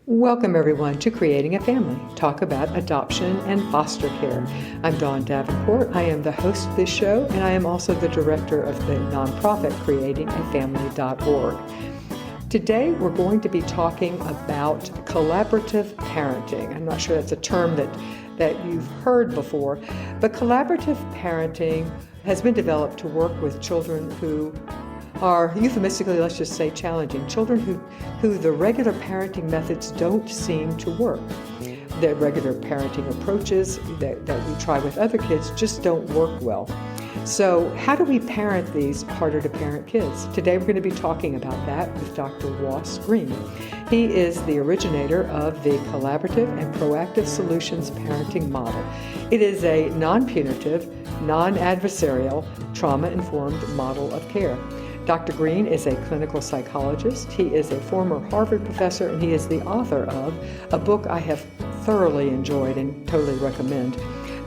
Welcome, everyone, to Creating a Family. Talk about adoption and foster care. I'm Dawn Davenport. I am the host of this show, and I am also the director of the nonprofit creatingafamily.org. Today, we're going to be talking about collaborative parenting. I'm not sure that's a term that you've heard before, but collaborative parenting has been developed to work with children who are euphemistically, let's just say, challenging. Children who the regular parenting methods don't seem to work. The regular parenting approaches that we try with other kids just don't work well. So how do we parent these harder to parent kids? Today we're going to be talking about that with Dr. Ross Green. He is the originator of the Collaborative and Proactive Solutions Parenting Model. It is a non-punitive, non-adversarial, trauma-informed model of care. Dr. Green is a clinical psychologist. He is a former Harvard professor, and he is the author of a book I have thoroughly enjoyed and totally recommend,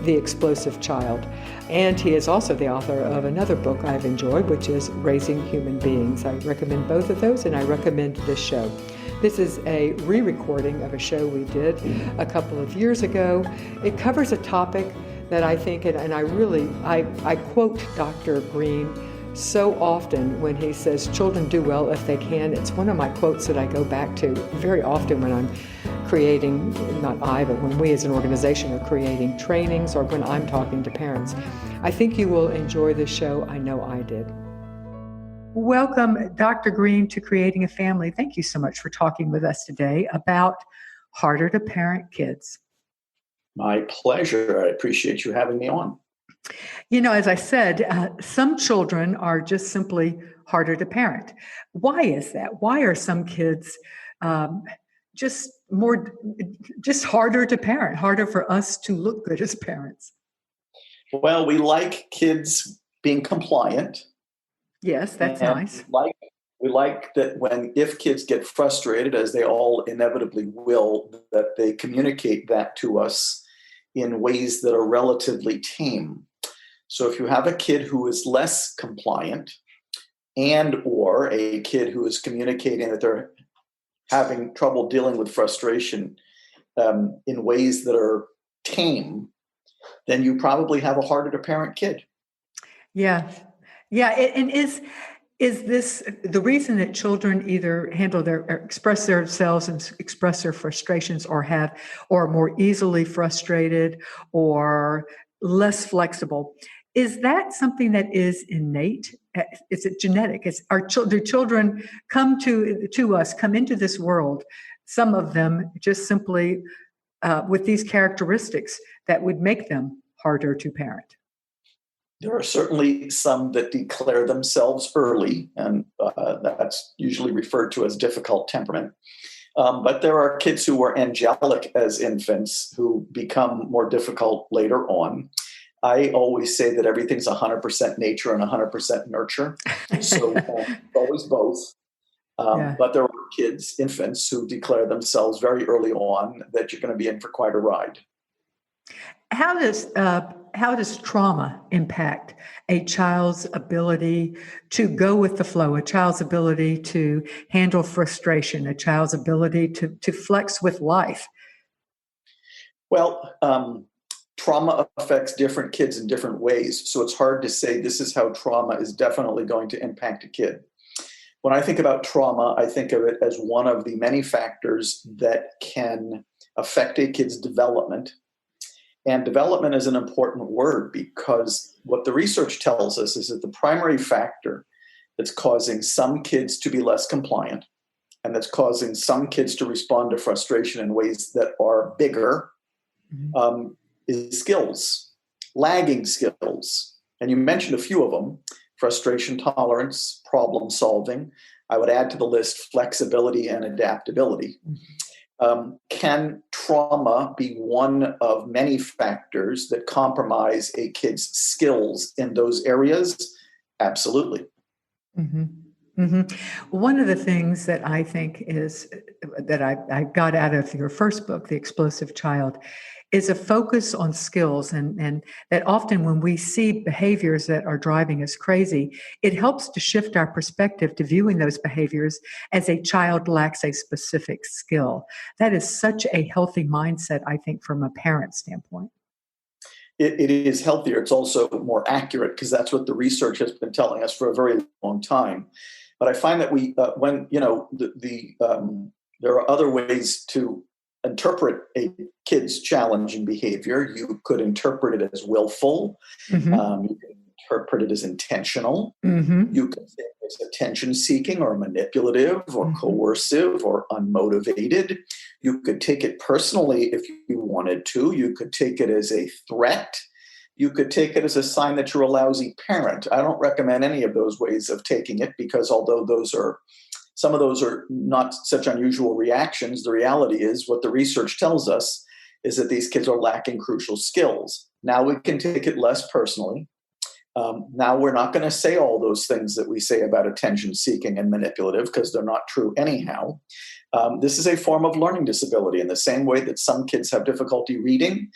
The Explosive Child. And he is also the author of another book I've enjoyed, which is Raising Human Beings. I recommend both of those, and I recommend this show. This is a re-recording of a show we did a couple of years ago. It covers a topic that I think, and I quote Dr. Green so often when he says children do well if they can. It's one of my quotes that I go back to very often when I'm creating, not I, but when we as an organization are creating trainings or when I'm talking to parents. I think you will enjoy this show. I know I did. Welcome, Dr. Green, to Creating a Family. Thank you so much for talking with us today about harder to parent kids. My pleasure. I appreciate you having me on. You know, as I said, some children are just simply harder to parent. Why is that? Why are some kids just harder to parent, harder for us to look good as parents? Well, we like kids being compliant. Yes, that's nice. We like that if kids get frustrated, as they all inevitably will, that they communicate that to us in ways that are relatively tame. So if you have a kid who is less compliant and or a kid who is communicating that they're having trouble dealing with frustration in ways that are tame, then you probably have a harder to parent kid. Yeah. And is this the reason that children either express themselves and express their frustrations or are more easily frustrated or less flexible? Is that something that is innate? Is it genetic? Do children come into this world, some of them just simply with these characteristics that would make them harder to parent? There are certainly some that declare themselves early, and that's usually referred to as difficult temperament. But there are kids who were angelic as infants who become more difficult later on. I always say that everything's 100% nature and 100% nurture. So always both. But there are kids, infants, who declare themselves very early on that you're going to be in for quite a ride. How does trauma impact a child's ability to go with the flow, a child's ability to handle frustration, a child's ability to flex with life? Well, trauma affects different kids in different ways. So it's hard to say this is how trauma is definitely going to impact a kid. When I think about trauma, I think of it as one of the many factors that can affect a kid's development. And development is an important word because what the research tells us is that the primary factor that's causing some kids to be less compliant and that's causing some kids to respond to frustration in ways that are bigger is skills, lagging skills. And you mentioned a few of them: frustration tolerance, problem solving. I would add to the list flexibility and adaptability. Can trauma be one of many factors that compromise a kid's skills in those areas? Absolutely. Mm-hmm. hmm One of the things that I think is that I got out of your first book, The Explosive Child, is a focus on skills, and that often when we see behaviors that are driving us crazy, it helps to shift our perspective to viewing those behaviors as a child lacks a specific skill. That is such a healthy mindset, I think, from a parent standpoint. It is healthier. It's also more accurate because that's what the research has been telling us for a very long time. But I find that when there are other ways to interpret a kid's challenging behavior. You could interpret it as willful. hmm You can interpret it as intentional. hmm You can say it's attention seeking or manipulative or hmm coercive or unmotivated. You could take it personally if you wanted to. You could take it as a threat. You could take it as a sign that you're a lousy parent. I don't recommend any of those ways of taking it because although some of those are not such unusual reactions, the reality is what the research tells us is that these kids are lacking crucial skills. Now we can take it less personally. Now we're not going to say all those things that we say about attention seeking and manipulative because they're not true anyhow. This is a form of learning disability in the same way that some kids have difficulty reading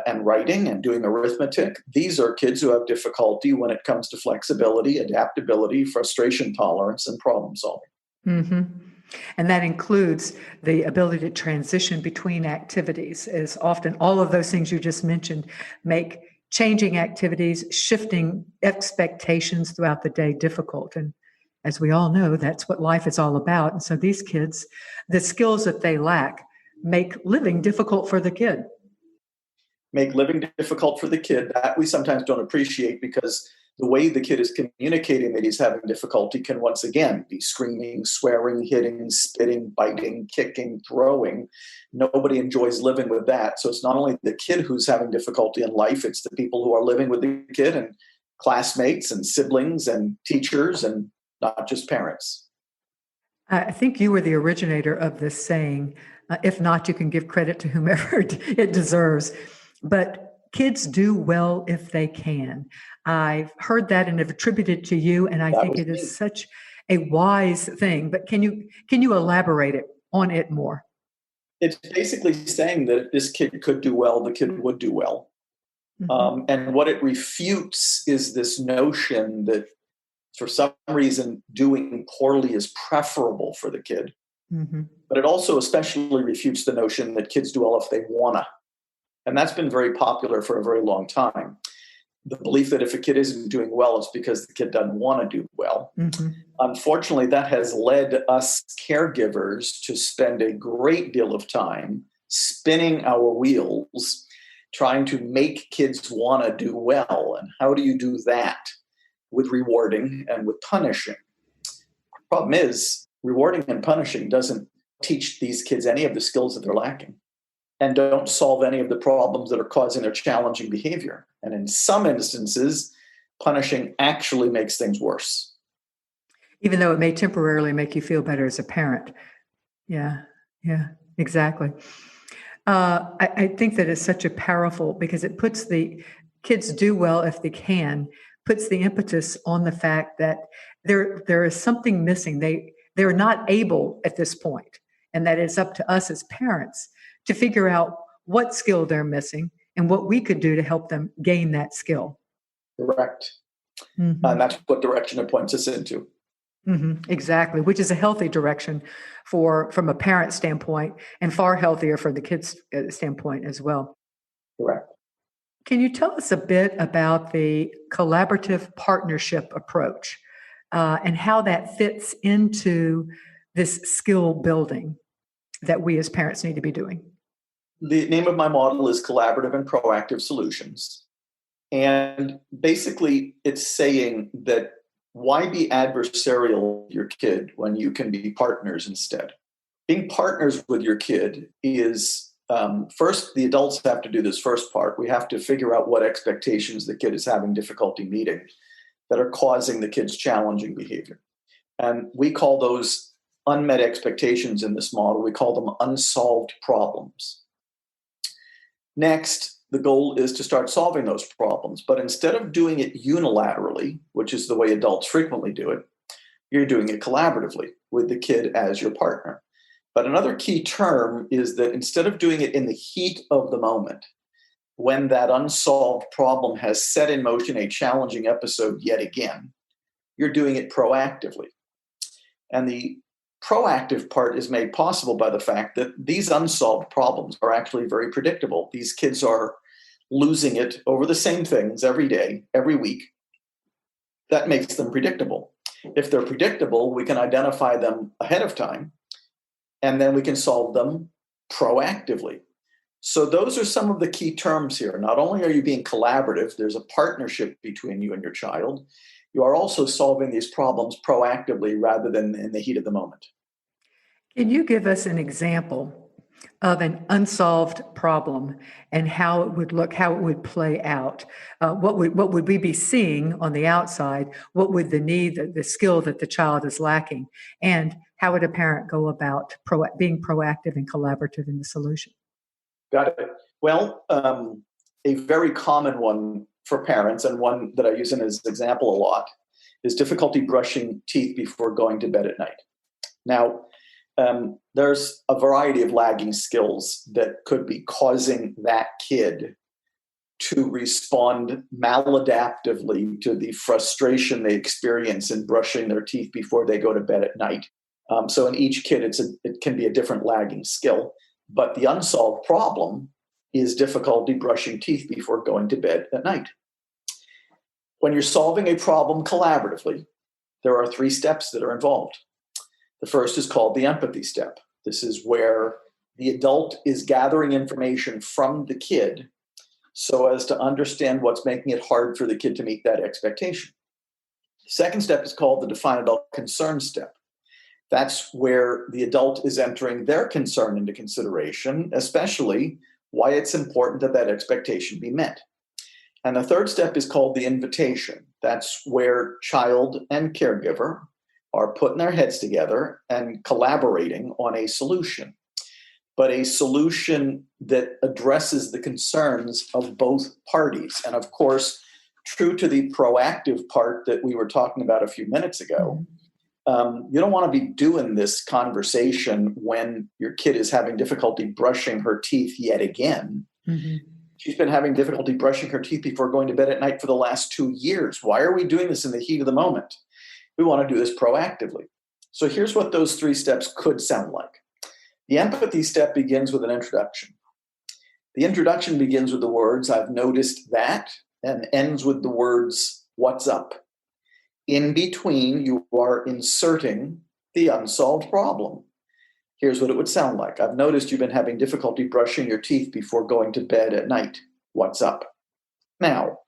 and writing and doing arithmetic. These are kids who have difficulty when it comes to flexibility, adaptability, frustration tolerance, and problem solving. hmm And that includes the ability to transition between activities, is often all of those things you just mentioned make changing activities, shifting expectations throughout the day difficult. And as we all know, that's what life is all about. And so these kids, the skills that they lack make living difficult for the kid. Make living difficult for the kid. That we sometimes don't appreciate because the way the kid is communicating that he's having difficulty can once again be screaming, swearing, hitting, spitting, biting, kicking, throwing. Nobody enjoys living with that. So it's not only the kid who's having difficulty in life, it's the people who are living with the kid and classmates and siblings and teachers and not just parents. I think you were the originator of this saying. If not, you can give credit to whomever it deserves. But kids do well if they can. I've heard that and have attributed to you, and I That think was it is me. such a wise thing. But can you elaborate on it more? It's basically saying that if this kid could do well, the kid would do well. hmm And what it refutes is this notion that for some reason doing poorly is preferable for the kid. hmm But it also especially refutes the notion that kids do well if they wanna. And that's been very popular for a very long time. The belief that if a kid isn't doing well, it's because the kid doesn't want to do well. hmm Unfortunately, that has led us caregivers to spend a great deal of time spinning our wheels, trying to make kids want to do well. And how do you do that? With rewarding and with punishing. Problem is, rewarding and punishing doesn't teach these kids any of the skills that they're lacking and don't solve any of the problems that are causing their challenging behavior. And in some instances, punishing actually makes things worse. Even though it may temporarily make you feel better as a parent. Yeah, yeah, exactly. I think that is such a powerful because it puts the kids do well if they can, puts the impetus on the fact that there is something missing. They're not able at this point, and that it's up to us as parents to figure out what skill they're missing and what we could do to help them gain that skill. Correct. And hmm that's what direction it points us into. Exactly, which is a healthy direction from a parent standpoint and far healthier from the kids' standpoint as well. Correct. Can you tell us a bit about the collaborative partnership approach and how that fits into this skill building that we as parents need to be doing? The name of my model is Collaborative and Proactive Solutions. And basically, it's saying that why be adversarial with your kid when you can be partners instead? Being partners with your kid is first, the adults have to do this first part. We have to figure out what expectations the kid is having difficulty meeting that are causing the kid's challenging behavior. And we call those unmet expectations in this model, we call them unsolved problems. Next, the goal is to start solving those problems. But instead of doing it unilaterally, which is the way adults frequently do it, you're doing it collaboratively with the kid as your partner. But another key term is that instead of doing it in the heat of the moment, when that unsolved problem has set in motion a challenging episode yet again, you're doing it proactively. And the proactive part is made possible by the fact that these unsolved problems are actually very predictable. These kids are losing it over the same things every day, every week. That makes them predictable. If they're predictable, we can identify them ahead of time, and then we can solve them proactively. So those are some of the key terms here. Not only are you being collaborative, there's a partnership between you and your child, you are also solving these problems proactively rather than in the heat of the moment. Can you give us an example of an unsolved problem and how it would look, how it would play out? What would we be seeing on the outside? What would the need, the skill that the child is lacking? And how would a parent go about being proactive and collaborative in the solution? Got it. Well, a very common one for parents, and one that I use as an example a lot, is difficulty brushing teeth before going to bed at night. Now, there's a variety of lagging skills that could be causing that kid to respond maladaptively to the frustration they experience in brushing their teeth before they go to bed at night. So in each kid, it can be a different lagging skill. But the unsolved problem is difficulty brushing teeth before going to bed at night. When you're solving a problem collaboratively, there are 3 steps that are involved. The first is called the empathy step. This is where the adult is gathering information from the kid so as to understand what's making it hard for the kid to meet that expectation. The second step is called the define adult concern step. That's where the adult is entering their concern into consideration, especially why it's important that that expectation be met. And the third step is called the invitation. That's where child and caregiver are putting their heads together and collaborating on a solution, but a solution that addresses the concerns of both parties. And of course, true to the proactive part that we were talking about a few minutes ago, you don't want to be doing this conversation when your kid is having difficulty brushing her teeth yet again. Mm-hmm. She's been having difficulty brushing her teeth before going to bed at night for the last 2 years. Why are we doing this in the heat of the moment? We want to do this proactively. So here's what those 3 steps could sound like. The empathy step begins with an introduction. The introduction begins with the words, "I've noticed that," and ends with the words, "What's up?" In between, you are inserting the unsolved problem. Here's what it would sound like. "I've noticed you've been having difficulty brushing your teeth before going to bed at night. What's up?" Now,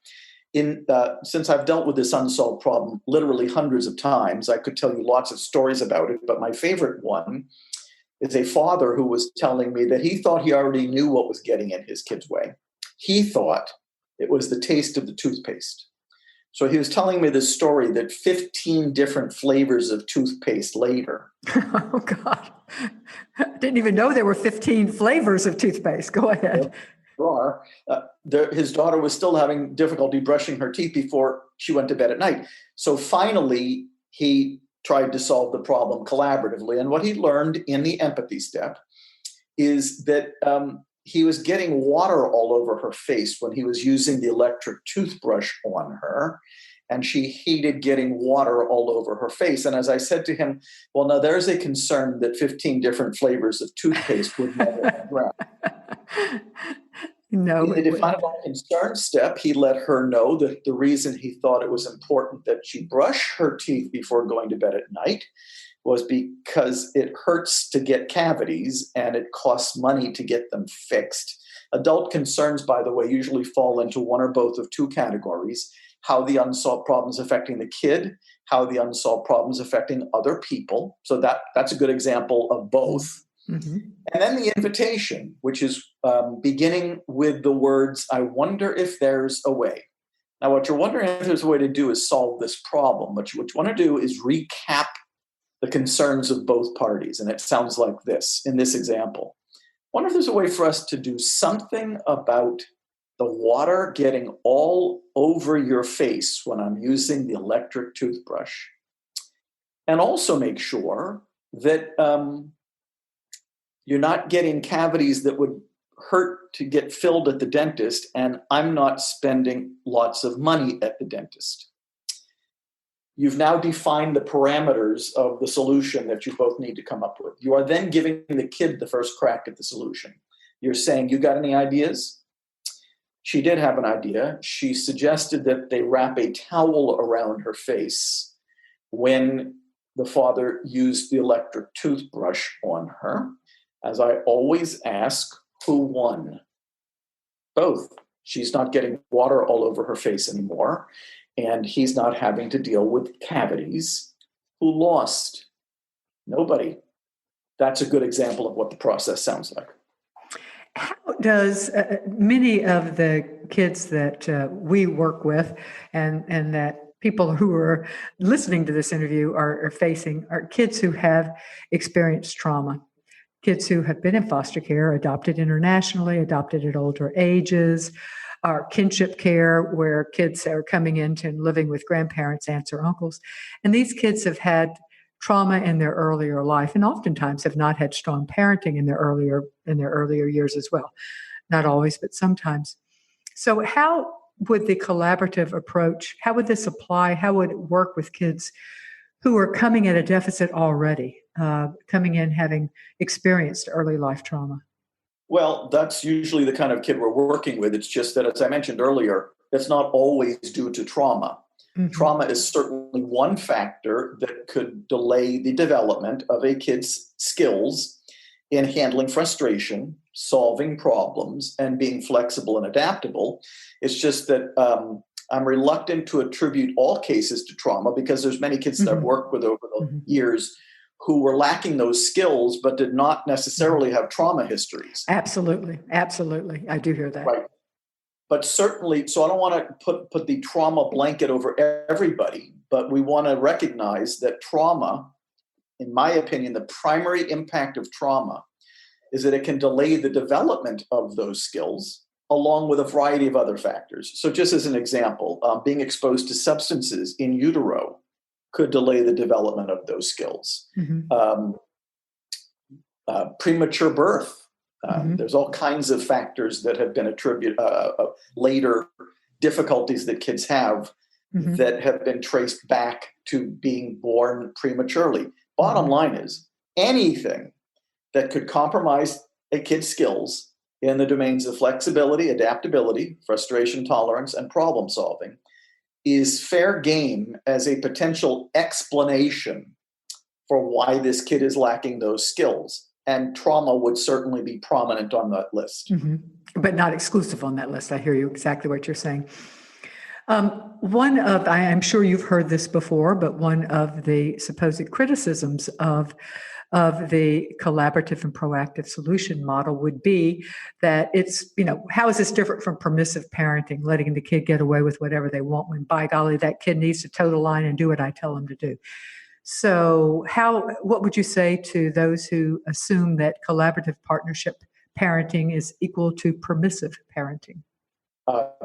since I've dealt with this unsolved problem literally hundreds of times, I could tell you lots of stories about it, but my favorite one is a father who was telling me that he thought he already knew what was getting in his kid's way. He thought it was the taste of the toothpaste. So he was telling me this story that 15 different flavors of toothpaste later. Oh, God. I didn't even know there were 15 flavors of toothpaste. Go ahead. There are. His daughter was still having difficulty brushing her teeth before she went to bed at night. So finally, he tried to solve the problem collaboratively. And what he learned in the empathy step is that he was getting water all over her face when he was using the electric toothbrush on her, and she hated getting water all over her face. And as I said to him, well, now there's a concern that 15 different flavors of toothpaste would never address. No. In the definable concern step, he let her know that the reason he thought it was important that she brush her teeth before going to bed at night was because it hurts to get cavities and it costs money to get them fixed. Adult concerns, by the way, usually fall into one or both of 2 categories: how the unsolved problem is affecting the kid, how the unsolved problem is affecting other people. So that's a good example of both. Mm-hmm. And then the invitation, which is beginning with the words, "I wonder if there's a way." Now, what you're wondering if there's a way to do is solve this problem. What you want to do is recap the concerns of both parties. And it sounds like this in this example. Wonder if there's a way for us to do something about the water getting all over your face when I'm using the electric toothbrush. and also make sure that you're not getting cavities that would hurt to get filled at the dentist, and I'm not spending lots of money at the dentist. You've now defined the parameters of the solution that you both need to come up with. You are then giving the kid the first crack at the solution. You're saying, you got any ideas? She did have an idea. She suggested that they wrap a towel around her face when the father used the electric toothbrush on her. As I always ask, who won? Both. She's not getting water all over her face anymore, and he's not having to deal with cavities. Who lost? Nobody. That's a good example of what the process sounds like. How does many of the kids that we work with and that people who are listening to this interview are facing are kids who have experienced trauma, kids who have been in foster care, adopted internationally, adopted at older ages, or kinship care where kids are coming into and living with grandparents, aunts, or uncles. And these kids have had trauma in their earlier life and oftentimes have not had strong parenting in their earlier years as well. Not always, but sometimes. So how would the collaborative approach, how would this apply? How would it work with kids who are coming at a deficit already, coming in having experienced early life trauma? Well, that's usually the kind of kid we're working with. It's just that, as I mentioned earlier, it's not always due to trauma. Mm-hmm. Trauma is certainly one factor that could delay the development of a kid's skills in handling frustration, solving problems, and being flexible and adaptable. It's just that I'm reluctant to attribute all cases to trauma because there's many kids that I've worked with over the years who were lacking those skills but did not necessarily have trauma histories. Absolutely. I do hear that. Right. But certainly, so I don't want to put the trauma blanket over everybody, but we want to recognize that trauma, in my opinion, the primary impact of trauma is that it can delay the development of those skills along with a variety of other factors. So just as an example, being exposed to substances in utero could delay the development of those skills. Mm-hmm. Premature birth. There's all kinds of factors that have been attributed, later difficulties that kids have that have been traced back to being born prematurely. Bottom line is anything that could compromise a kid's skills in the domains of flexibility, adaptability, frustration tolerance, and problem solving is fair game as a potential explanation for why this kid is lacking those skills. And trauma would certainly be prominent on that list. But not exclusive on that list. I hear you exactly what you're saying. I'm sure you've heard this before, but one of the supposed criticisms of the collaborative and proactive solution model would be that it's, how is this different from permissive parenting, letting the kid get away with whatever they want when, by golly, that kid needs to toe the line and do what I tell them to do. So what would you say to those who assume that collaborative partnership parenting is equal to permissive parenting?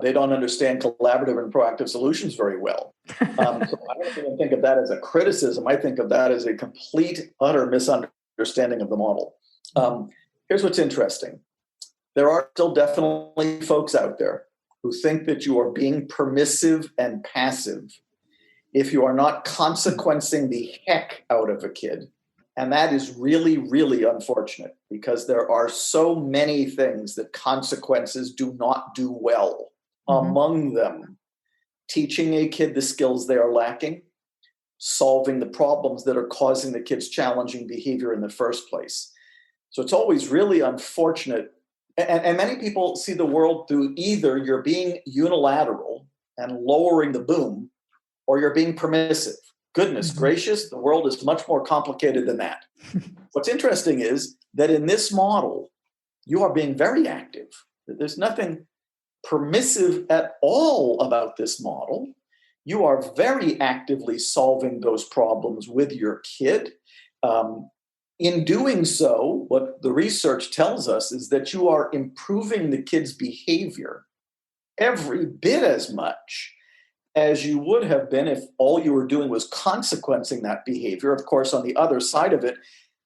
They don't understand collaborative and proactive solutions very well. So I don't even think of that as a criticism. I think of that as a complete, utter misunderstanding of the model. Here's what's interesting. There are still definitely folks out there who think that you are being permissive and passive if you are not consequencing the heck out of a kid. And that is really, really unfortunate because there are so many things that consequences do not do well. Among them, teaching a kid the skills they are lacking, solving the problems that are causing the kid's challenging behavior in the first place. So it's always really unfortunate. And many people see the world through either you're being unilateral and lowering the boom, or you're being permissive. Goodness gracious, the world is much more complicated than that. What's interesting is that in this model, you are being very active. There's nothing permissive at all about this model. You are very actively solving those problems with your kid. In doing so, what the research tells us is that you are improving the kid's behavior every bit as much as you would have been if all you were doing was consequencing that behavior. Of course, on the other side of it,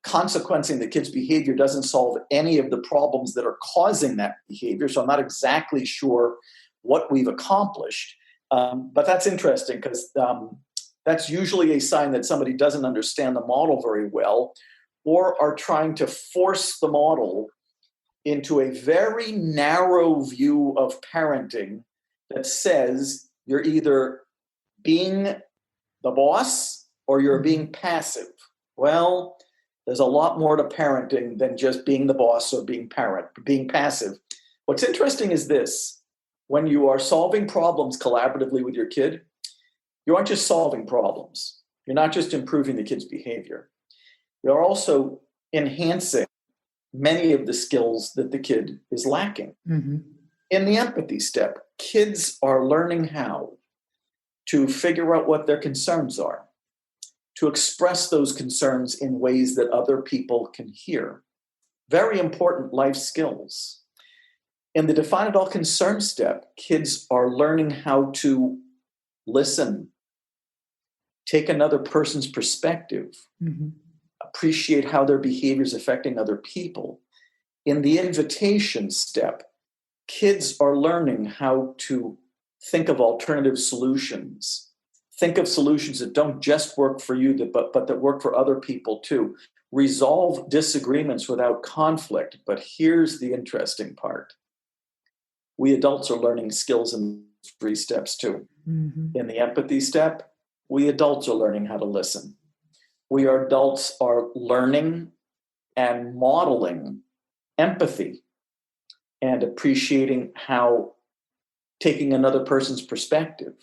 consequencing the kid's behavior doesn't solve any of the problems that are causing that behavior. So I'm not exactly sure what we've accomplished. But that's interesting because that's usually a sign that somebody doesn't understand the model very well or are trying to force the model into a very narrow view of parenting that says you're either being the boss or you're being passive. Well, there's a lot more to parenting than just being the boss or being passive. What's interesting is this: when you are solving problems collaboratively with your kid, you aren't just solving problems. You're not just improving the kid's behavior. You're also enhancing many of the skills that the kid is lacking. Mm-hmm. In the empathy step, kids are learning how to figure out what their concerns are, to express those concerns in ways that other people can hear. Very important life skills. In the define it all concern step, kids are learning how to listen, take another person's perspective, Mm-hmm. appreciate how their behavior is affecting other people. In the invitation step, kids are learning how to think of alternative solutions. Think of solutions that don't just work for you, but that work for other people too. Resolve disagreements without conflict. But here's the interesting part. We adults are learning skills in 3 steps too. Mm-hmm. In the empathy step, we adults are learning how to listen. We adults are learning and modeling empathy and appreciating how taking another person's perspective.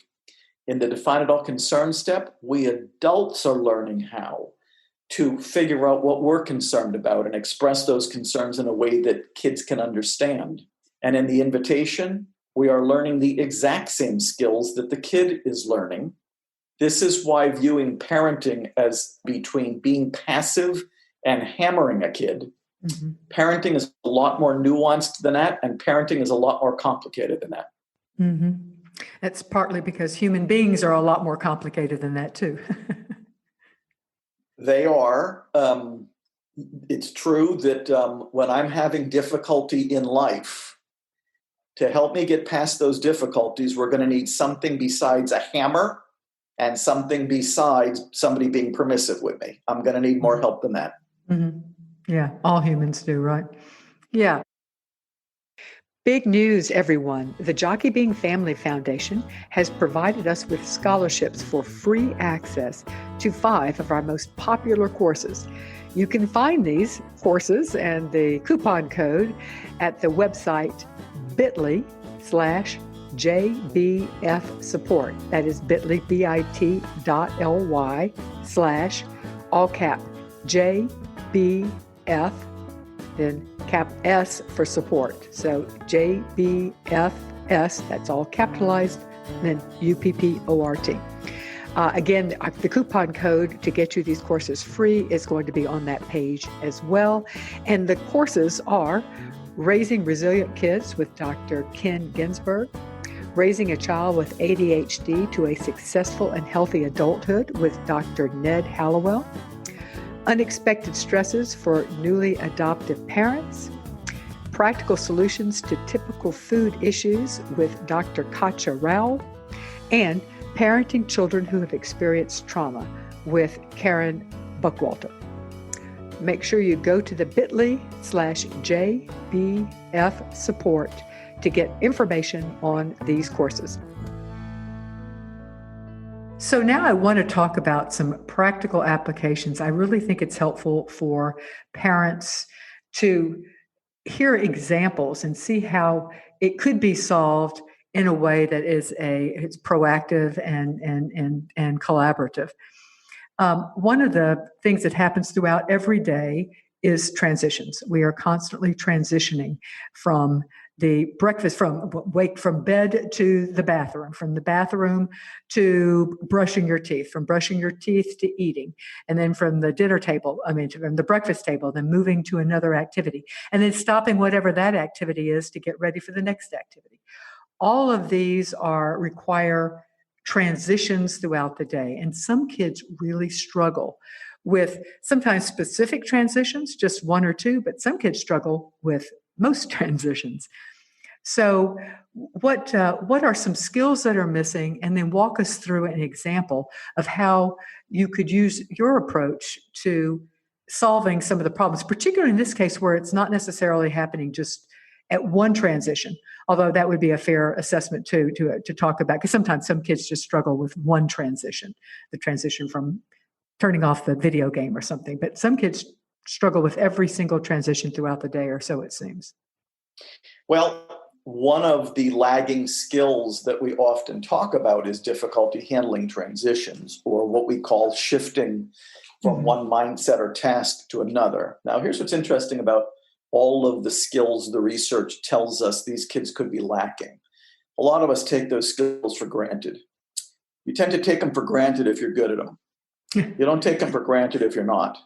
In the define it all concern step, we adults are learning how to figure out what we're concerned about and express those concerns in a way that kids can understand. And in the invitation, we are learning the exact same skills that the kid is learning. This is why viewing parenting as between being passive and hammering a kid, Mm-hmm. parenting is a lot more nuanced than that, and parenting is a lot more complicated than that. Mm-hmm. That's partly because human beings are a lot more complicated than that too. They are. It's true that when I'm having difficulty in life, to help me get past those difficulties, we're going to need something besides a hammer and something besides somebody being permissive with me. I'm going to need more help than that. Mm-hmm. Yeah, all humans do, right? Yeah. Big news, everyone. The Jockey Being Family Foundation has provided us with scholarships for free access to 5 of our most popular courses. You can find these courses and the coupon code at the website bit.ly/JBF support. That is bit.ly, bit.ly/ all cap JBF, then cap S for support. So JBFS, that's all capitalized, then UPPORT. Again, the coupon code to get you these courses free is going to be on that page as well. And the courses are Raising Resilient Kids with Dr. Ken Ginsberg, Raising a Child with ADHD to a Successful and Healthy Adulthood with Dr. Ned Hallowell, Unexpected Stresses for Newly Adoptive Parents, Practical Solutions to Typical Food Issues with Dr. Katja Rao, and Parenting Children Who Have Experienced Trauma with Karen Buckwalter. Make sure you go to the bit.ly/JBF support to get information on these courses. So now I want to talk about some practical applications. I really think it's helpful for parents to hear examples and see how it could be solved in a way that it's proactive and collaborative. One of the things that happens throughout every day is transitions. We are constantly transitioning from from bed to the bathroom, from the bathroom to brushing your teeth, from brushing your teeth to eating, and then from the from the breakfast table, then moving to another activity, and then stopping whatever that activity is to get ready for the next activity. All of these require transitions throughout the day. And some kids really struggle with sometimes specific transitions, just one or two, but some kids struggle with most transitions. So, what are some skills that are missing? And then walk us through an example of how you could use your approach to solving some of the problems, particularly in this case where it's not necessarily happening just at one transition. Although that would be a fair assessment too to talk about, because sometimes some kids just struggle with one transition, the transition from turning off the video game or something. But some kids struggle with every single transition throughout the day, or so it seems. Well, one of the lagging skills that we often talk about is difficulty handling transitions, or what we call shifting from one mindset or task to another. Now, here's what's interesting about all of the skills the research tells us these kids could be lacking. A lot of us take those skills for granted. You tend to take them for granted if you're good at them. You don't take them for granted if you're not.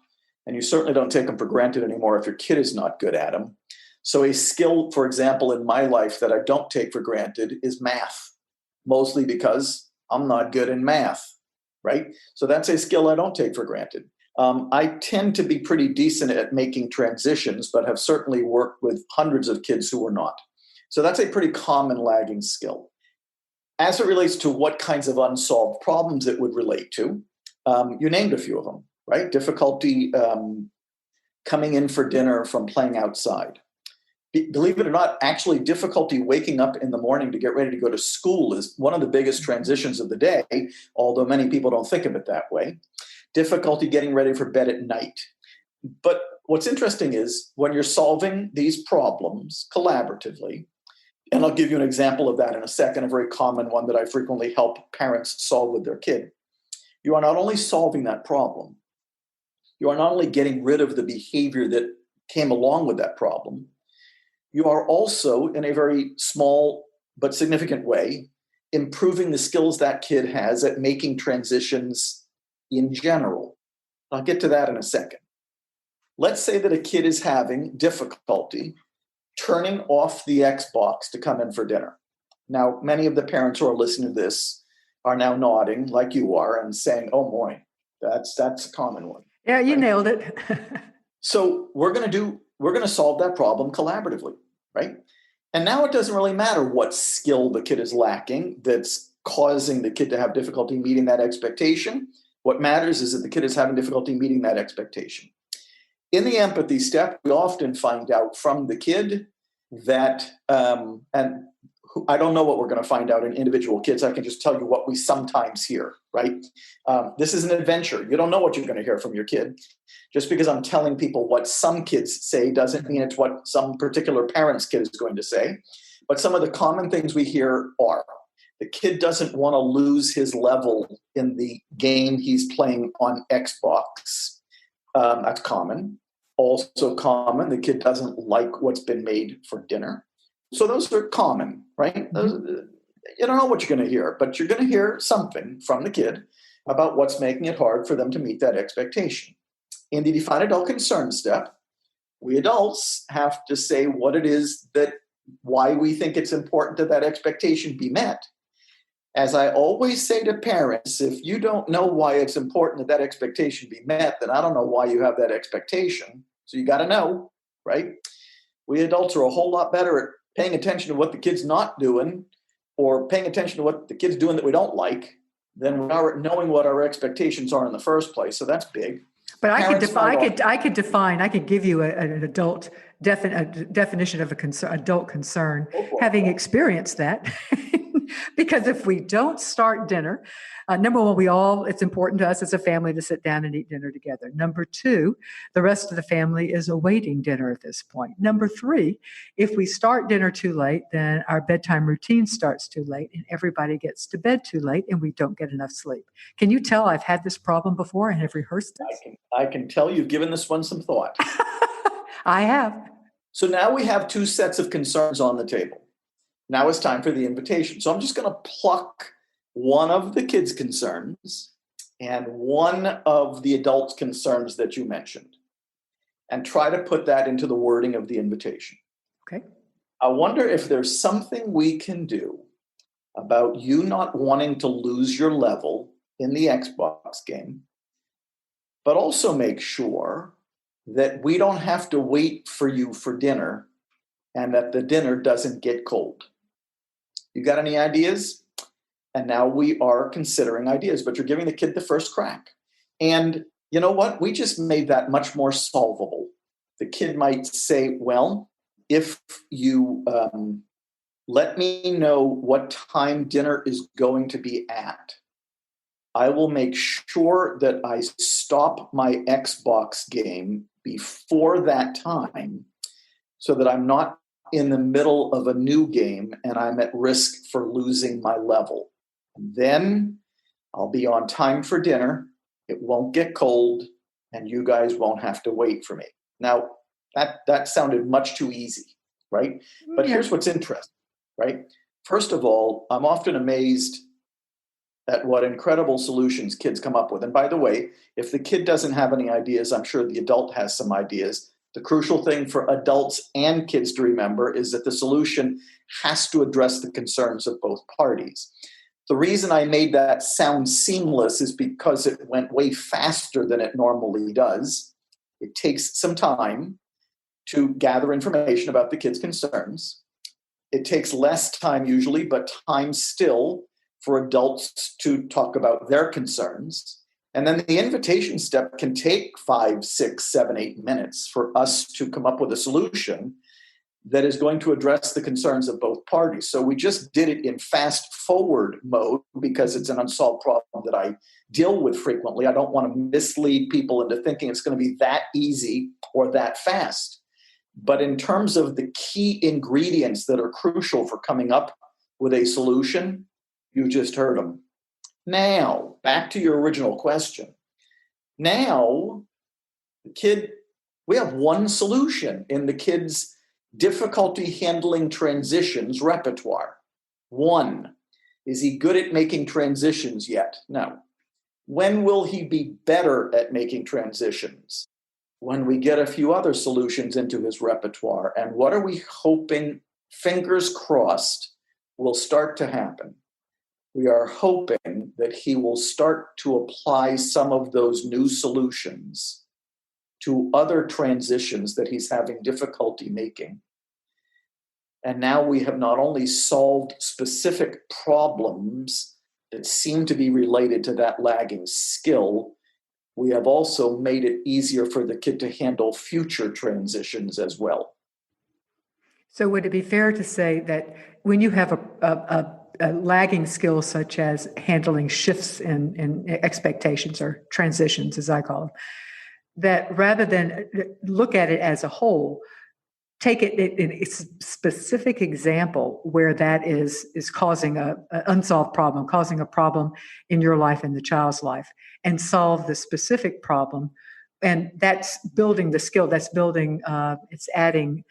And you certainly don't take them for granted anymore if your kid is not good at them. So a skill, for example, in my life that I don't take for granted is math, mostly because I'm not good in math, right? So that's a skill I don't take for granted. I tend to be pretty decent at making transitions, but have certainly worked with hundreds of kids who are not. So that's a pretty common lagging skill. As it relates to what kinds of unsolved problems it would relate to, you named a few of them, right? Difficulty coming in for dinner from playing outside. Believe it or not, actually difficulty waking up in the morning to get ready to go to school is one of the biggest transitions of the day, although many people don't think of it that way. Difficulty getting ready for bed at night. But what's interesting is when you're solving these problems collaboratively, and I'll give you an example of that in a second, a very common one that I frequently help parents solve with their kid. You are not only solving that problem, you are not only getting rid of the behavior that came along with that problem, you are also, in a very small but significant way, improving the skills that kid has at making transitions in general. I'll get to that in a second. Let's say that a kid is having difficulty turning off the Xbox to come in for dinner. Now, many of the parents who are listening to this are now nodding like you are and saying, oh boy, that's a common one. Yeah, you nailed it. So we're going to solve that problem collaboratively, right? And now it doesn't really matter what skill the kid is lacking that's causing the kid to have difficulty meeting that expectation. What matters is that the kid is having difficulty meeting that expectation. In the empathy step, we often find out from the kid that, and I don't know what we're going to find out in individual kids. I can just tell you what we sometimes hear, right? This is an adventure. You don't know what you're going to hear from your kid. Just because I'm telling people what some kids say doesn't mean it's what some particular parent's kid is going to say. But some of the common things we hear are the kid doesn't want to lose his level in the game he's playing on Xbox. That's common. Also common, the kid doesn't like what's been made for dinner. So those are common, right? You don't know what you're going to hear, but you're going to hear something from the kid about what's making it hard for them to meet that expectation. In the define adult concern step, we adults have to say what it is why we think it's important that expectation be met. As I always say to parents, if you don't know why it's important that expectation be met, then I don't know why you have that expectation. So you got to know, right? We adults are a whole lot better at paying attention to what the kid's not doing or paying attention to what the kid's doing that we don't like than we are at knowing what our expectations are in the first place. So that's big. But I could give you an adult definition of adult concern, having experienced that. Because if we don't start dinner, number one, it's important to us as a family to sit down and eat dinner together. Number two, the rest of the family is awaiting dinner at this point. Number three, if we start dinner too late, then our bedtime routine starts too late and everybody gets to bed too late and we don't get enough sleep. Can you tell I've had this problem before and have rehearsed this? I can tell you've given this one some thought. I have. So now we have two sets of concerns on the table. Now it's time for the invitation. So I'm just going to pluck one of the kids' concerns and one of the adults' concerns that you mentioned and try to put that into the wording of the invitation. Okay. I wonder if there's something we can do about you not wanting to lose your level in the Xbox game, but also make sure that we don't have to wait for you for dinner and that the dinner doesn't get cold. You got any ideas? And now we are considering ideas, but you're giving the kid the first crack. And you know what? We just made that much more solvable. The kid might say, well, if you let me know what time dinner is going to be at, I will make sure that I stop my Xbox game before that time so that I'm not in the middle of a new game and I'm at risk for losing my level. And then I'll be on time for dinner. It won't get cold and you guys won't have to wait for me. Now, that sounded much too easy, right? But here's what's interesting, right? First of all, I'm often amazed at what incredible solutions kids come up with. And by the way, if the kid doesn't have any ideas, I'm sure the adult has some ideas. The crucial thing for adults and kids to remember is that the solution has to address the concerns of both parties. The reason I made that sound seamless is because it went way faster than it normally does. It takes some time to gather information about the kid's concerns. It takes less time usually, but time still for adults to talk about their concerns. And then the invitation step can take 5, 6, 7, 8 minutes for us to come up with a solution that is going to address the concerns of both parties. So we just did it in fast forward mode because it's an unsolved problem that I deal with frequently. I don't want to mislead people into thinking it's going to be that easy or that fast. But in terms of the key ingredients that are crucial for coming up with a solution, you just heard them. Now, back to your original question. Now, we have one solution in the kid's difficulty handling transitions repertoire. One, is he good at making transitions yet? No. When will he be better at making transitions? When we get a few other solutions into his repertoire. And what are we hoping, fingers crossed, will start to happen? We are hoping that he will start to apply some of those new solutions to other transitions that he's having difficulty making. And now we have not only solved specific problems that seem to be related to that lagging skill, we have also made it easier for the kid to handle future transitions as well. So would it be fair to say that when you have a lagging skill such as handling shifts in expectations or transitions, as I call them, that rather than look at it as a whole, take it in a specific example where that is causing an unsolved problem, causing a problem in your life and the child's life, and solve the specific problem. And that's building the skill, that's building, it's adding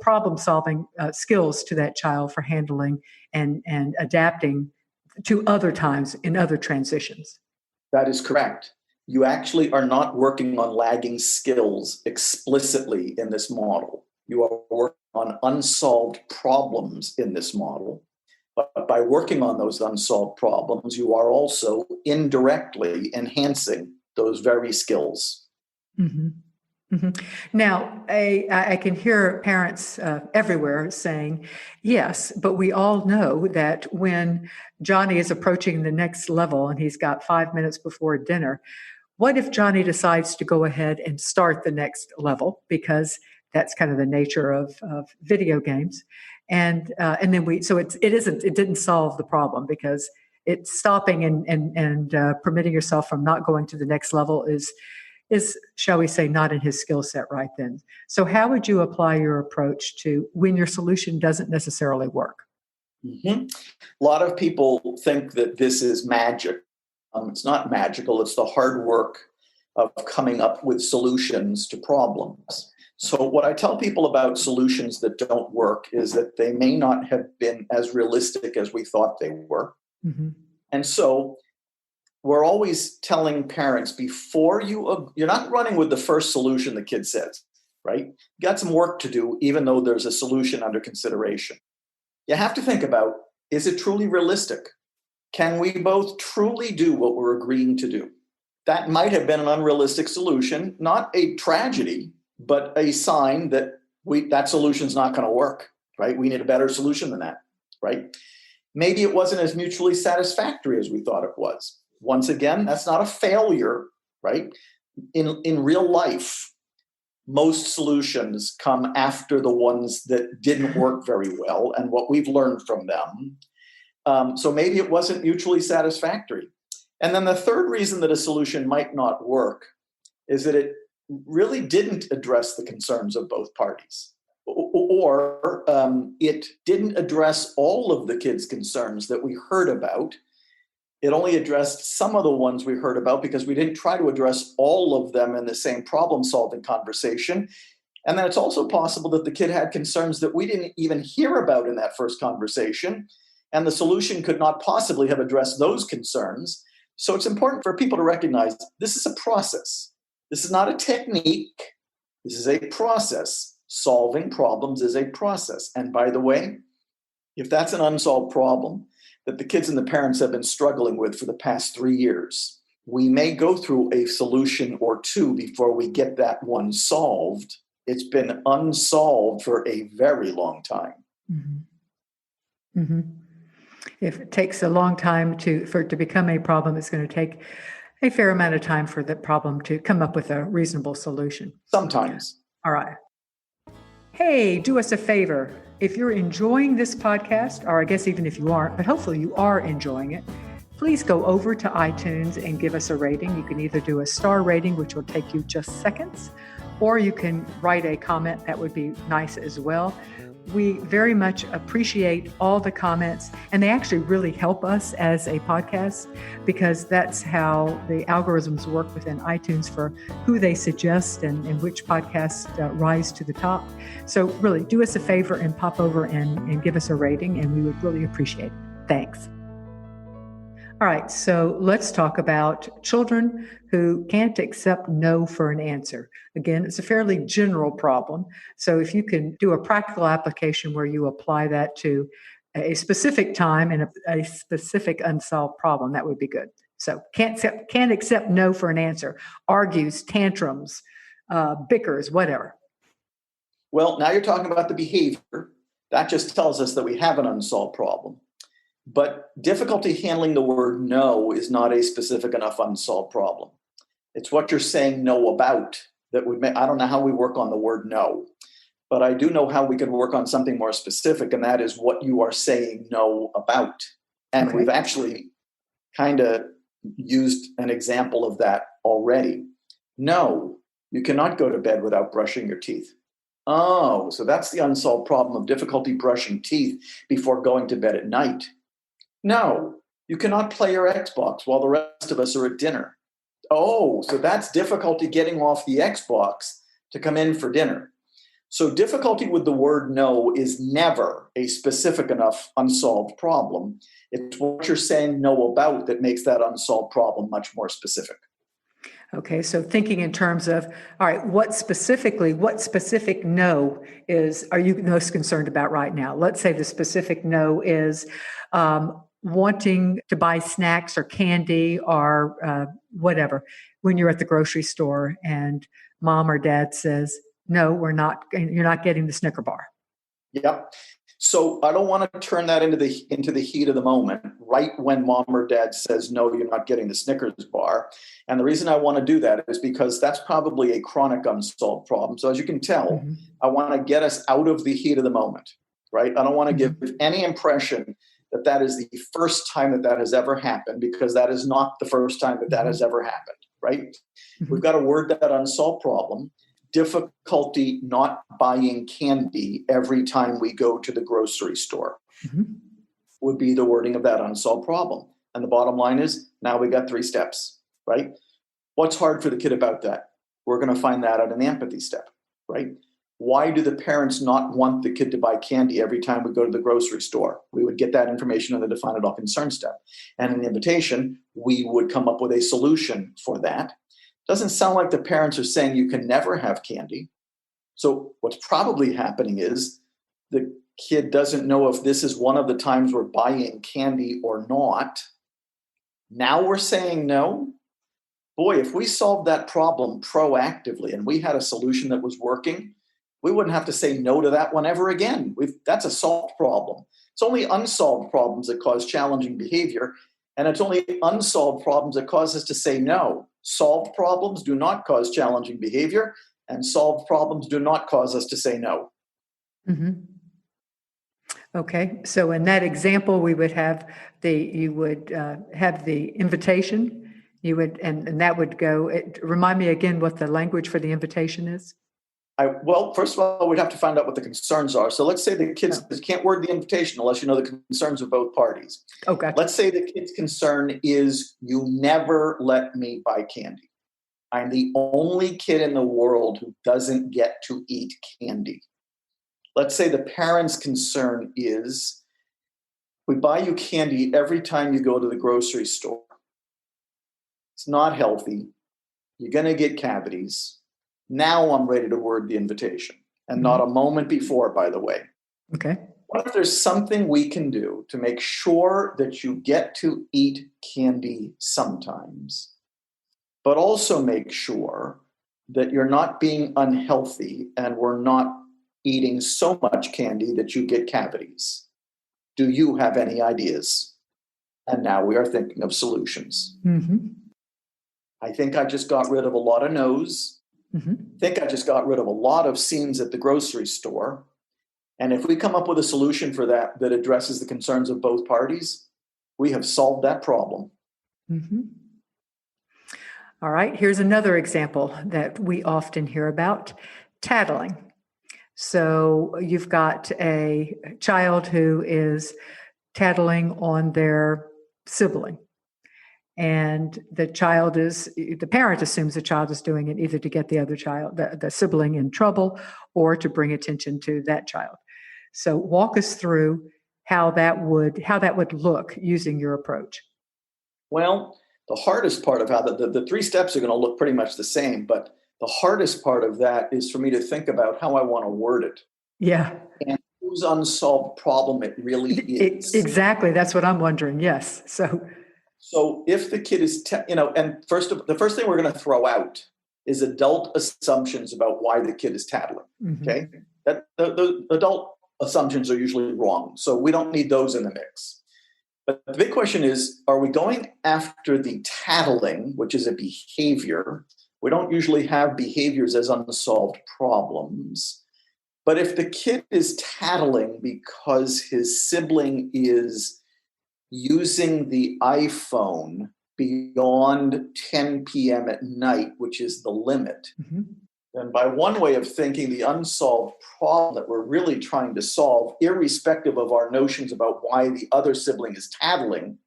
problem-solving skills to that child for handling and adapting to other times in other transitions. That is correct. You actually are not working on lagging skills explicitly in this model. You are working on unsolved problems in this model. But by working on those unsolved problems, you are also indirectly enhancing those very skills. Mm-hmm. Mm-hmm. Now, I can hear parents everywhere saying, yes, but we all know that when Johnny is approaching the next level and he's got 5 minutes before dinner, what if Johnny decides to go ahead and start the next level? Because that's kind of the nature of video games. And then it didn't solve the problem because it's stopping and permitting yourself from not going to the next level is, shall we say, not in his skill set right then. So how would you apply your approach to when your solution doesn't necessarily work? Mm-hmm. A lot of people think that this is magic. It's not magical. It's the hard work of coming up with solutions to problems. So what I tell people about solutions that don't work is that they may not have been as realistic as we thought they were. Mm-hmm. And so we're always telling parents before you're not running with the first solution the kid says, right? You got some work to do, even though there's a solution under consideration. You have to think about Is it truly realistic? Can we both truly do what we're agreeing to do? That might have been an unrealistic solution, not a tragedy, but a sign that that solution's not going to work, right? We need a better solution than that, right? Maybe it wasn't as mutually satisfactory as we thought it was. Once again, that's not a failure, right? In real life, most solutions come after the ones that didn't work very well and what we've learned from them. So maybe it wasn't mutually satisfactory. And then the third reason that a solution might not work is that it really didn't address the concerns of both parties, or it didn't address all of the kids' concerns that we heard about. It only addressed some of the ones we heard about because we didn't try to address all of them in the same problem-solving conversation. And then it's also possible that the kid had concerns that we didn't even hear about in that first conversation, and the solution could not possibly have addressed those concerns. So it's important for people to recognize this is a process. This is not a technique. This is a process. Solving problems is a process. And by the way, if that's an unsolved problem that the kids and the parents have been struggling with for the past 3 years, we may go through a solution or two before we get that one solved. It's been unsolved for a very long time. Mm-hmm. Mm-hmm. If it takes a long time for it to become a problem, it's going to take a fair amount of time for the problem to come up with a reasonable solution. Sometimes. All right. Hey, do us a favor. If you're enjoying this podcast, or I guess even if you aren't, but hopefully you are enjoying it, please go over to iTunes and give us a rating. You can either do a star rating, which will take you just seconds, or you can write a comment. That would be nice as well. We very much appreciate all the comments, and they actually really help us as a podcast because that's how the algorithms work within iTunes for who they suggest and which podcasts rise to the top. So really do us a favor and pop over and give us a rating, and we would really appreciate it. Thanks. All right, so let's talk about children who can't accept no for an answer. Again, it's a fairly general problem. So if you can do a practical application where you apply that to a specific time and a specific unsolved problem, that would be good. So can't accept no for an answer, argues, tantrums, bickers, whatever. Well, now you're talking about the behavior. That just tells us that we have an unsolved problem. But difficulty handling the word no is not a specific enough unsolved problem. It's what you're saying no about that would make, I don't know how we work on the word no, but I do know how we can work on something more specific, and that is what you are saying no about. And we've actually kind of used an example of that already. No, you cannot go to bed without brushing your teeth. Oh, so that's the unsolved problem of difficulty brushing teeth before going to bed at night. No, you cannot play your Xbox while the rest of us are at dinner. Oh, so that's difficulty getting off the Xbox to come in for dinner. So difficulty with the word no is never a specific enough unsolved problem. It's what you're saying no about that makes that unsolved problem much more specific. Okay, so thinking in terms of, all right, what specific no are you most concerned about right now? Let's say the specific no is wanting to buy snacks or candy or whatever when you're at the grocery store and mom or dad says, no, you're not getting the Snicker bar. Yep. So I don't want to turn that into the heat of the moment, right when mom or dad says, no, you're not getting the Snickers bar. And the reason I want to do that is because that's probably a chronic unsolved problem. So as you can tell, I want to get us out of the heat of the moment, right? I don't want to give any impression that is the first time that has ever happened, because that is not the first time that has ever happened, right? We've got to word that unsolved problem. Difficulty not buying candy every time we go to the grocery store would be the wording of that unsolved problem. And the bottom line is now we got 3 steps, right? What's hard for the kid about that? We're going to find that out in the empathy step, right? Why do the parents not want the kid to buy candy every time we go to the grocery store? We would get that information in the define it all concern step. And in the invitation, we would come up with a solution for that. Doesn't sound like the parents are saying you can never have candy. So what's probably happening is the kid doesn't know if this is one of the times we're buying candy or not. Now we're saying no. Boy, if we solved that problem proactively and we had a solution that was working, we wouldn't have to say no to that one ever again. That's a solved problem. It's only unsolved problems that cause challenging behavior, and it's only unsolved problems that cause us to say no. Solved problems do not cause challenging behavior, and solved problems do not cause us to say no. Mm-hmm. Okay, so in that example, we would have you would have the invitation. You would, and that would go. Remind me again what the language for the invitation is. Well, first of all, we'd have to find out what the concerns are. So let's say the kids can't word the invitation unless you know the concerns of both parties. Oh, gotcha. Let's say the kid's concern is, you never let me buy candy. I'm the only kid in the world who doesn't get to eat candy. Let's say the parent's concern is, we buy you candy every time you go to the grocery store. It's not healthy. You're going to get cavities. Now I'm ready to word the invitation, and not a moment before, by the way. Okay. What if there's something we can do to make sure that you get to eat candy sometimes, but also make sure that you're not being unhealthy and we're not eating so much candy that you get cavities? Do you have any ideas? And now we are thinking of solutions. Mm-hmm. I think I just got rid of a lot of no's. Mm-hmm. I think I just got rid of a lot of scenes at the grocery store. And if we come up with a solution for that addresses the concerns of both parties, we have solved that problem. Mm-hmm. All right, here's another example that we often hear about: tattling. So you've got a child who is tattling on their sibling. And the parent assumes the child is doing it either to get the other child, the sibling, in trouble, or to bring attention to that child. So walk us through how that would look using your approach. Well, the hardest part of how the 3 steps are going to look pretty much the same, but the hardest part of that is for me to think about how I want to word it. Yeah. And whose unsolved problem it really is. Exactly. That's what I'm wondering. Yes. So if the kid is, and the first thing we're going to throw out is adult assumptions about why the kid is tattling. Mm-hmm. Okay, that the adult assumptions are usually wrong, so we don't need those in the mix. But the big question is, are we going after the tattling, which is a behavior? We don't usually have behaviors as unsolved problems. But if the kid is tattling because his sibling is using the iPhone beyond 10 p.m. at night, which is the limit, then by one way of thinking, the unsolved problem that we're really trying to solve, irrespective of our notions about why the other sibling is tattling,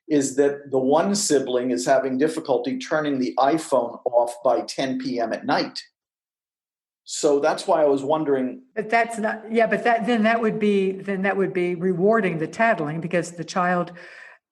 is that the one sibling is having difficulty turning the iPhone off by 10 p.m. at night. So that's why I was wondering. But that's not, yeah, but that would be rewarding the tattling, because the child,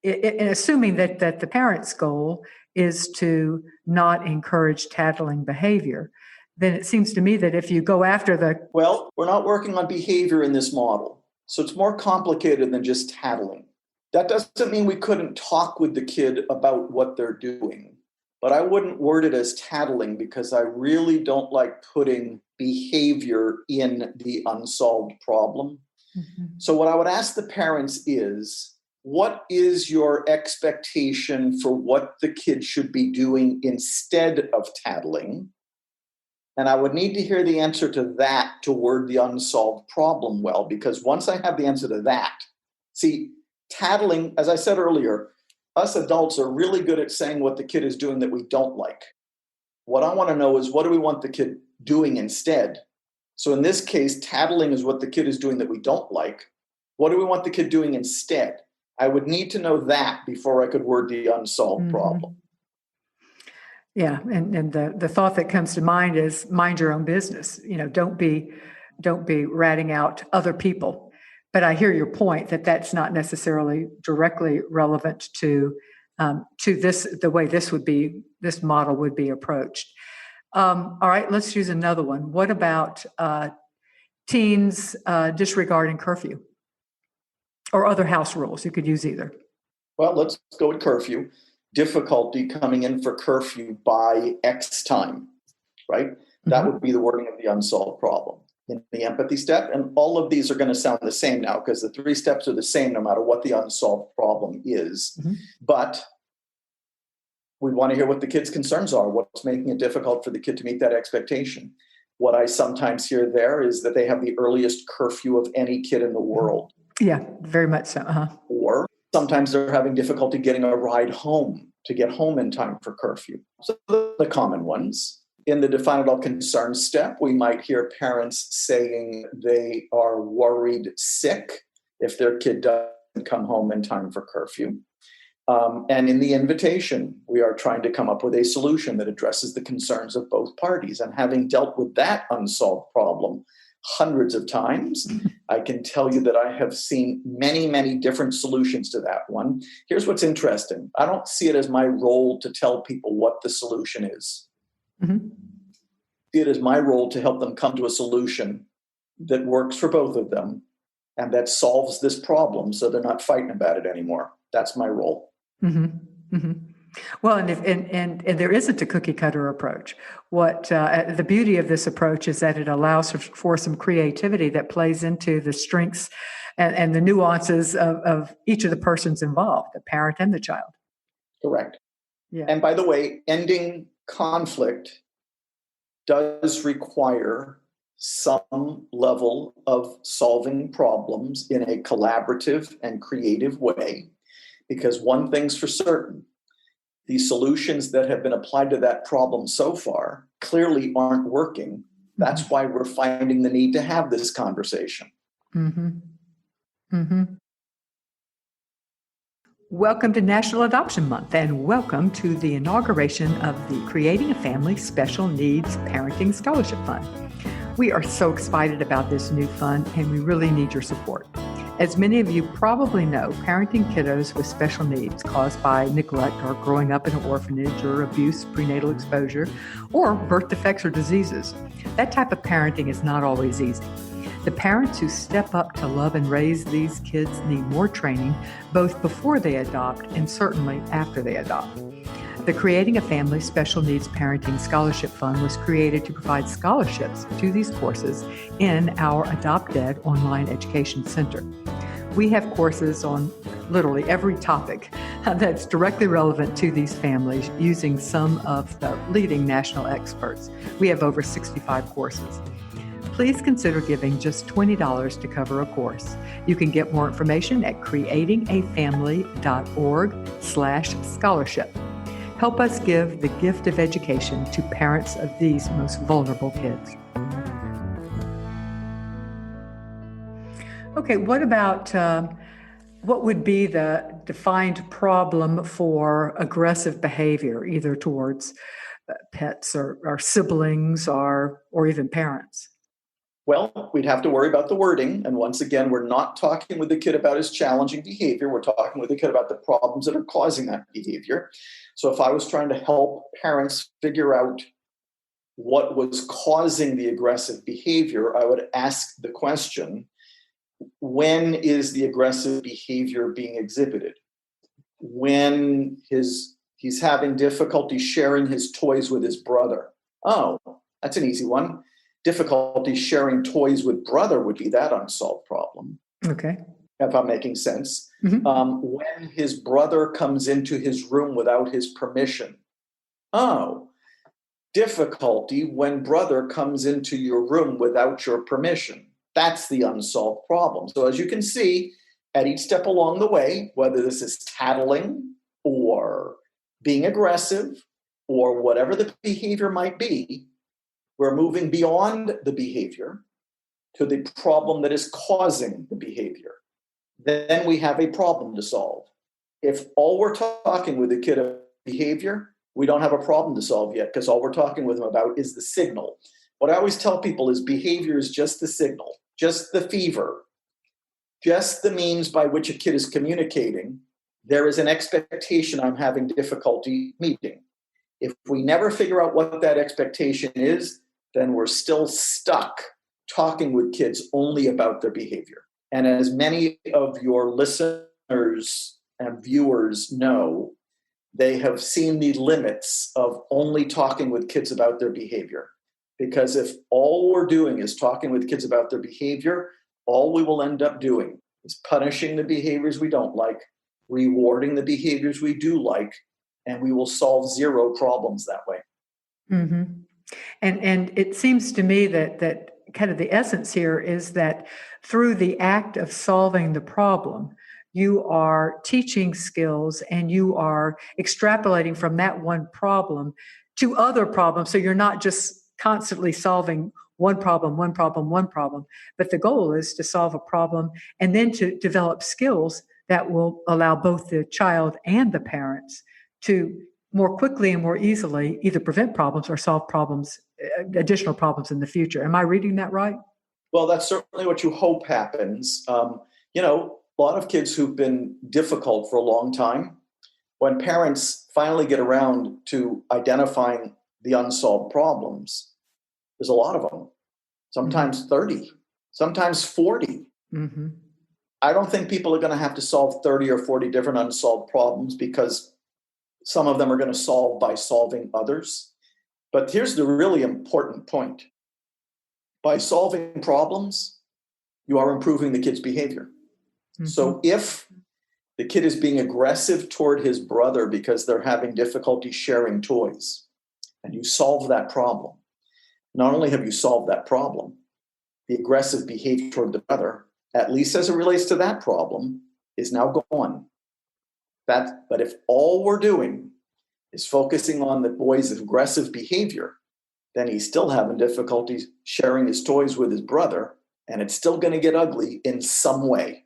assuming that the parent's goal is to not encourage tattling behavior, then it seems to me that if you go after Well, we're not working on behavior in this model. So it's more complicated than just tattling. That doesn't mean we couldn't talk with the kid about what they're doing. But I wouldn't word it as tattling, because I really don't like putting behavior in the unsolved problem. Mm-hmm. So what I would ask the parents is, what is your expectation for what the kid should be doing instead of tattling? And I would need to hear the answer to that to word the unsolved problem well, because once I have the answer to that, see, tattling, as I said earlier, us adults are really good at saying what the kid is doing that we don't like. What I want to know is, what do we want the kid doing instead? So in this case, tattling is what the kid is doing that we don't like. What do we want the kid doing instead? I would need to know that before I could word the unsolved problem. Yeah, and the thought that comes to mind is, mind your own business. Don't be ratting out other people. But I hear your point that that's not necessarily directly relevant to this, the way this model would be approached. All right, let's use another one. What about teens disregarding curfew or other house rules? You could use either. Well, let's go with curfew. Difficulty coming in for curfew by X time, right? That would be the wording of the unsolved problem. In the empathy step, and all of these are going to sound the same now because the 3 steps are the same no matter what the unsolved problem is. But we want to hear what the kid's concerns are, what's making it difficult for the kid to meet that expectation. What I sometimes hear there is that they have the earliest curfew of any kid in the world. Yeah, very much so. Or sometimes they're having difficulty getting a ride home to get home in time for curfew. So the common ones. In the define adult concern step, we might hear parents saying they are worried sick if their kid doesn't come home in time for curfew. And in the invitation, we are trying to come up with a solution that addresses the concerns of both parties. And having dealt with that unsolved problem hundreds of times, I can tell you that I have seen many, many different solutions to that one. Here's what's interesting. I don't see it as my role to tell people what the solution is. It is my role to help them come to a solution that works for both of them and that solves this problem so they're not fighting about it anymore. That's my role. Well, and there isn't a cookie cutter approach. What the beauty of this approach is that it allows for some creativity that plays into the strengths and the nuances of each of the persons involved, the parent and the child. Correct. Yeah. And by the way, ending conflict does require some level of solving problems in a collaborative and creative way, because one thing's for certain, the solutions that have been applied to that problem so far clearly aren't working. That's why we're finding the need to have this conversation. Welcome to National Adoption Month, and welcome to the inauguration of the Creating a Family Special Needs Parenting Scholarship Fund. We are so excited about this new fund, and we really need your support. As many of you probably know, parenting kiddos with special needs caused by neglect or growing up in an orphanage or abuse, prenatal exposure, or birth defects or diseases, that type of parenting is not always easy. The parents who step up to love and raise these kids need more training, both before they adopt and certainly after they adopt. The Creating a Family Special Needs Parenting Scholarship Fund was created to provide scholarships to these courses in our Adopt Ed online education center. We have courses on literally every topic that's directly relevant to these families using some of the leading national experts. We have over 65 courses. Please consider giving just $20 to cover a course. You can get more information at creatingafamily.org/scholarship. Help us give the gift of education to parents of these most vulnerable kids. Okay, what about what would be the defined problem for aggressive behavior, either towards pets or siblings or even parents? Well, we'd have to worry about the wording. And once again, we're not talking with the kid about his challenging behavior. We're talking with the kid about the problems that are causing that behavior. So if I was trying to help parents figure out what was causing the aggressive behavior, I would ask the question, when is the aggressive behavior being exhibited? When he's having difficulty sharing his toys with his brother. Oh, that's an easy one. Difficulty sharing toys with brother would be that unsolved problem. Okay. If I'm making sense. When his brother comes into his room without his permission. Oh, difficulty when brother comes into your room without your permission. That's the unsolved problem. So as you can see, at each step along the way, whether this is tattling or being aggressive or whatever the behavior might be, we're moving beyond the behavior to the problem that is causing the behavior. Then we have a problem to solve. If all we're talking with the kid about behavior, we don't have a problem to solve yet, because all we're talking with them about is the signal. What I always tell people is behavior is just the signal, just the fever, just the means by which a kid is communicating. There is an expectation I'm having difficulty meeting. If we never figure out what that expectation is, then we're still stuck talking with kids only about their behavior. And as many of your listeners and viewers know, they have seen the limits of only talking with kids about their behavior. Because if all we're doing is talking with kids about their behavior, all we will end up doing is punishing the behaviors we don't like, rewarding the behaviors we do like, and we will solve zero problems that way. Mm-hmm. And it seems to me that kind of the essence here is that through the act of solving the problem, you are teaching skills and you are extrapolating from that one problem to other problems. So you're not just constantly solving one problem, but the goal is to solve a problem and then to develop skills that will allow both the child and the parents to more quickly and more easily either prevent problems or solve problems, additional problems in the future. Am I reading that right? Well, that's certainly what you hope happens. A lot of kids who've been difficult for a long time, when parents finally get around to identifying the unsolved problems, there's a lot of them, sometimes 30, sometimes 40. Mm-hmm. I don't think people are going to have to solve 30 or 40 different unsolved problems because some of them are going to solve by solving others. But here's the really important point. By solving problems, you are improving the kid's behavior. Mm-hmm. So if the kid is being aggressive toward his brother because they're having difficulty sharing toys, and you solve that problem, not only have you solved that problem, the aggressive behavior toward the brother, at least as it relates to that problem, is now gone. But if all we're doing is focusing on the boy's aggressive behavior, then he's still having difficulty sharing his toys with his brother, and it's still going to get ugly in some way.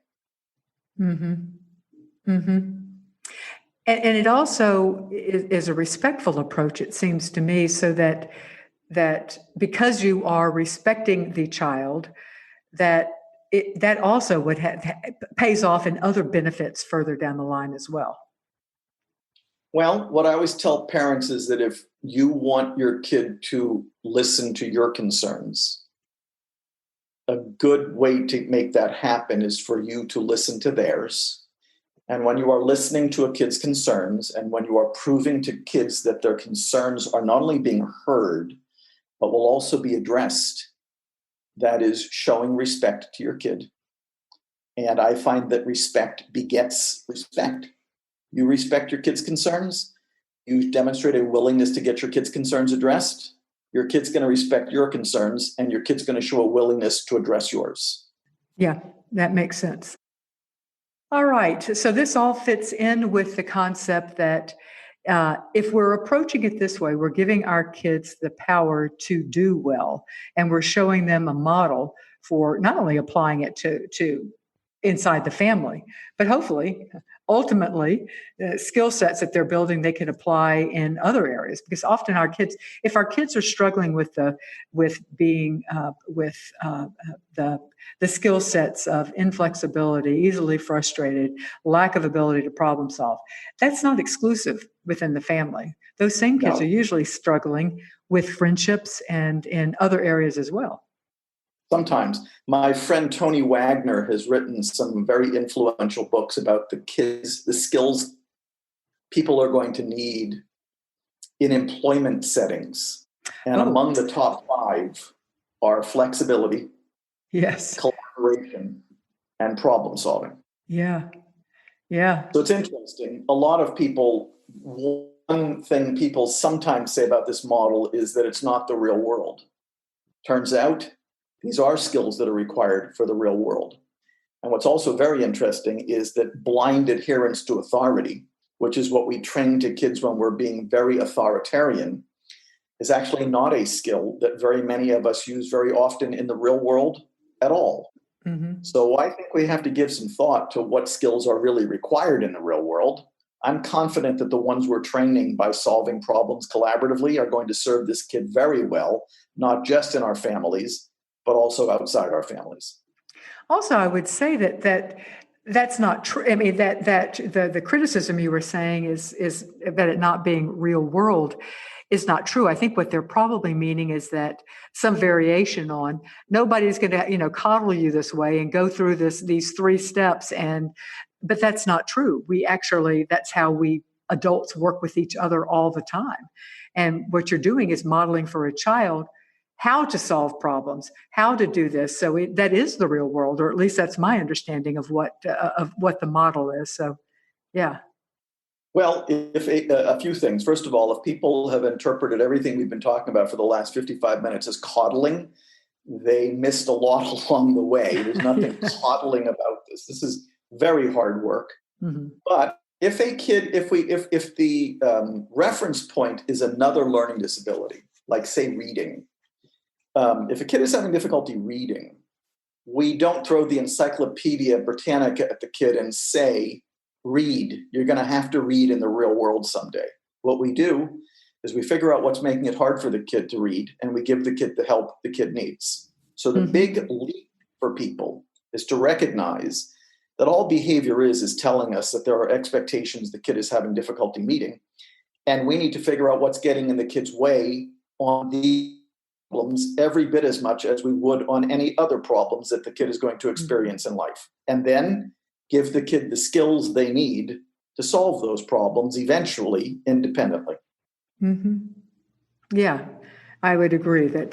Mm-hmm. Mm-hmm. And it also is a respectful approach, it seems to me, so that because you are respecting the child, that also would pays off in other benefits further down the line as well. Well, what I always tell parents is that if you want your kid to listen to your concerns, a good way to make that happen is for you to listen to theirs. And when you are listening to a kid's concerns, and when you are proving to kids that their concerns are not only being heard, but will also be addressed, that is showing respect to your kid. And I find that respect begets respect. You respect your kid's concerns, you demonstrate a willingness to get your kid's concerns addressed, your kid's going to respect your concerns, and your kid's going to show a willingness to address yours. Yeah, that makes sense. All right. So this all fits in with the concept that if we're approaching it this way, we're giving our kids the power to do well, and we're showing them a model for not only applying it to inside the family, but hopefully, ultimately, skill sets that they're building they can apply in other areas. Because often if our kids are struggling with the skill sets of inflexibility, easily frustrated, lack of ability to problem solve, that's not exclusive within the family. Those same kids are usually struggling with friendships and in other areas as well. Sometimes. My friend Tony Wagner has written some very influential books about the skills people are going to need in employment settings. And among the top 5 are flexibility, yes, collaboration, and problem solving. Yeah. So it's interesting. A lot of people, one thing people sometimes say about this model is that it's not the real world. Turns out, these are skills that are required for the real world. And what's also very interesting is that blind adherence to authority, which is what we train to kids when we're being very authoritarian, is actually not a skill that very many of us use very often in the real world at all. Mm-hmm. So I think we have to give some thought to what skills are really required in the real world. I'm confident that the ones we're training by solving problems collaboratively are going to serve this kid very well, not just in our families, but also outside our families. Also, I would say that's not true. I mean, that the criticism you were saying is about it not being real world is not true. I think what they're probably meaning is that some variation on nobody's going to, coddle you this way and go through these 3 steps. But that's not true. That's how we adults work with each other all the time. And what you're doing is modeling for a child how to solve problems, how to do this. So that is the real world, or at least that's my understanding of what the model is. So, yeah. Well, if a few things. First of all, if people have interpreted everything we've been talking about for the last 55 minutes as coddling, they missed a lot along the way. There's nothing coddling about this. This is very hard work. Mm-hmm. But if a kid, if the reference point is another learning disability, like say reading, if a kid is having difficulty reading, we don't throw the Encyclopedia Britannica at the kid and say, read. You're going to have to read in the real world someday. What we do is we figure out what's making it hard for the kid to read, and we give the kid the help the kid needs. So the big leap for people is to recognize that all behavior is telling us that there are expectations the kid is having difficulty meeting, and we need to figure out what's getting in the kid's way on the problems every bit as much as we would on any other problems that the kid is going to experience in life. And then give the kid the skills they need to solve those problems eventually independently. Mm-hmm. Yeah, I would agree that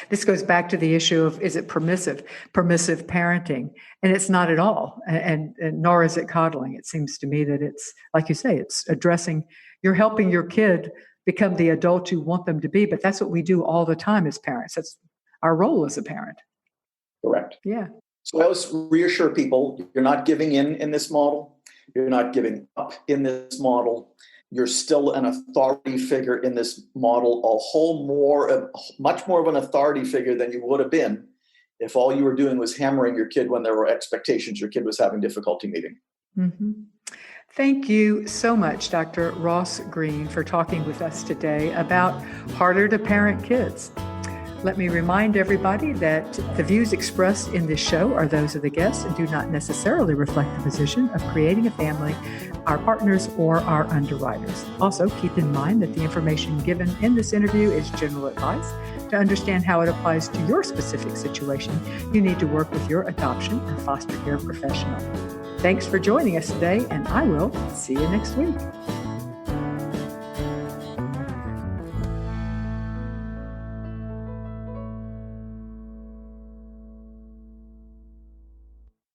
this goes back to the issue of, is it permissive parenting? And it's not at all. And nor is it coddling. It seems to me that it's, like you say, it's you're helping your kid become the adult you want them to be. But that's what we do all the time as parents. That's our role as a parent. Correct. Yeah. So I always reassure people, you're not giving in this model. You're not giving up in this model. You're still an authority figure in this model, much more of an authority figure than you would have been if all you were doing was hammering your kid when there were expectations your kid was having difficulty meeting. Mm-hmm. Thank you so much, Dr. Ross Green, for talking with us today about harder to parent kids. Let me remind everybody that the views expressed in this show are those of the guests and do not necessarily reflect the position of creating a family, our partners, or our underwriters. Also, keep in mind that the information given in this interview is general advice. To understand how it applies to your specific situation, you need to work with your adoption and foster care professional. Thanks for joining us today, and I will see you next week.